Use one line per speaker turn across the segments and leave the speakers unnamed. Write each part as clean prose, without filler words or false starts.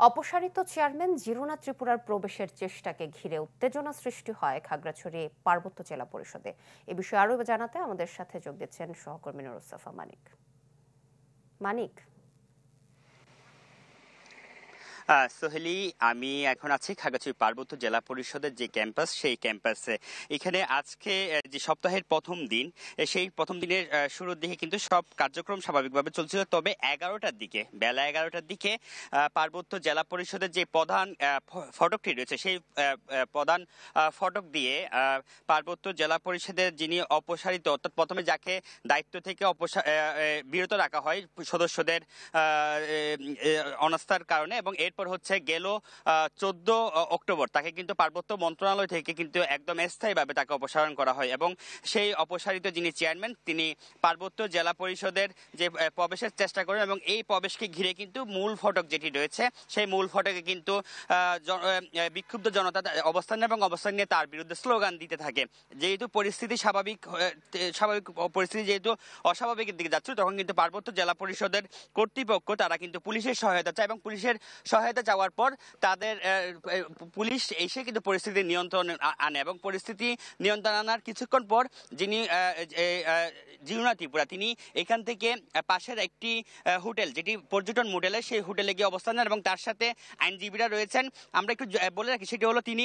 অপসারিত chairman Girona ত্রিপুরার প্রবেশের চেষ্টাকে ঘিরে উত্তেজনা সৃষ্টি হয় খাগড়াছড়ি পার্বত্য জেলা পরিষদে। এ বিষয়ে আরও জানাতে আমাদের সাথে যোগ দিচ্ছেন সহকর্মী নুরুসফা মানিক। মানিক,
সোহেলি, আমি এখন আছি খাগড়াছড়ি পার্বত্য জেলা পরিষদের যে ক্যাম্পাস, সেই ক্যাম্পাসে। এখানে আজকে যে সপ্তাহের প্রথম দিন, সেই প্রথম দিনের শুরুর দিকে কিন্তু সব কার্যক্রম স্বাভাবিকভাবে চলছিল। তবে বেলা 11টার দিকে পার্বত্য জেলা পরিষদের যে প্রধান ফটকটি রয়েছে, সেই প্রধান ফটক দিয়ে পার্বত্য জেলা পরিষদের যিনি অপসারিত, অর্থাৎ প্রথমে যাকে দায়িত্ব থেকে বিরত রাখা হয় সদস্যদের অনাস্থার কারণে, এবং এরপর হচ্ছে গেল 14 অক্টোবর তাকে কিন্তু পার্বত্য মন্ত্রণালয় থেকে কিন্তু একদম স্থায়ীভাবে তাকে অপসারণ করা হয়। এবং সেই অপসারিত যিনি চেয়ারম্যান, তিনি পার্বত্য জেলা পরিষদের যে প্রবেশের চেষ্টা করেন, এবং এই প্রবেশকে ঘিরে কিন্তু মূল ফটক যেটি রয়েছে, সেই মূল ফটকে কিন্তু বিক্ষুব্ধ জনতা অবস্থান নিয়ে তার বিরুদ্ধে স্লোগান দিতে থাকে। যেহেতু পরিস্থিতি স্বাভাবিক পরিস্থিতি যেহেতু অস্বাভাবিকের দিকে যাচ্ছে, তখন কিন্তু পার্বত্য জেলা পরিষদের কর্তৃপক্ষ তারা কিন্তু পুলিশের সহায়তা চায়, এবং পুলিশের সহায়তা চাওয়ার পর তাদের পুলিশ এসে কিন্তু পরিস্থিতি নিয়ন্ত্রণ আনে। এবং পরিস্থিতি নিয়ন্ত্রণ আনার কিছুক্ষণ পর যিনি জিরোনা ত্রিপুরা, তিনি এখান থেকে পাশের একটি হোটেল, যেটি পর্যটন মোটেলে, সেই হোটেলে গিয়ে অবস্থান নেন, এবং তার সাথে আইনজীবীরা রয়েছেন। আমরা একটু বলে রাখি, সেটি হলো তিনি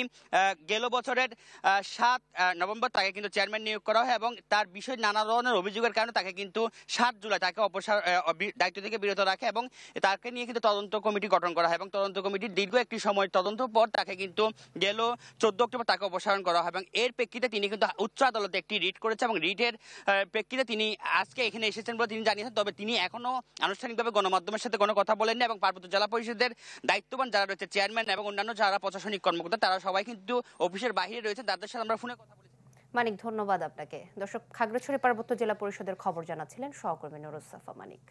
গেল বছরের 7 নভেম্বর তাকে কিন্তু চেয়ারম্যান নিয়োগ করা হয়, এবং তার বিষয়ে নানা ধরনের অভিযোগের কারণে তাকে কিন্তু 7 জুলাই তাকে দায়িত্ব থেকে বিরত রাখে, এবং তাকে নিয়ে কিন্তু তদন্ত কমিটি গঠন করা হয়। এবং তদন্ত কমিটির দীর্ঘ একটি সময় তদন্ত পর তাকে কিন্তু গেল 14 অক্টোবর তাকে অপসারণ করা হয়, এবং এর প্রেক্ষিতে তিনি কিন্তু উচ্চ আদালতে একটি রিট করেছে, এবং রিটের প্রেক্ষিতে তিনি আজকে এখানে এসেছেন বলে তিনি জানিয়েছেন। তবে তিনি এখনো আনুষ্ঠানিকভাবে গণমাধ্যমের সাথে কোনো কথা বলেননি, এবং পার্বত্য জেলা পরিষদের দায়িত্ববান যারা রয়েছে, চেয়ারম্যান এবং অন্যান্য যারা প্রশাসনিক কর্মকর্তা, তারা সবাই কিন্তু অফিসের বাইরে রয়েছে। তাদের সাথে আমরা ফোনে কথা বলেছি।
মানিক, ধন্যবাদ আপনাকে। দর্শক, খাগড়াছড়ি পার্বত্য জেলা পরিষদের খবর জানাচ্ছিলেন সহকর্মী নুরুসফা মানিক।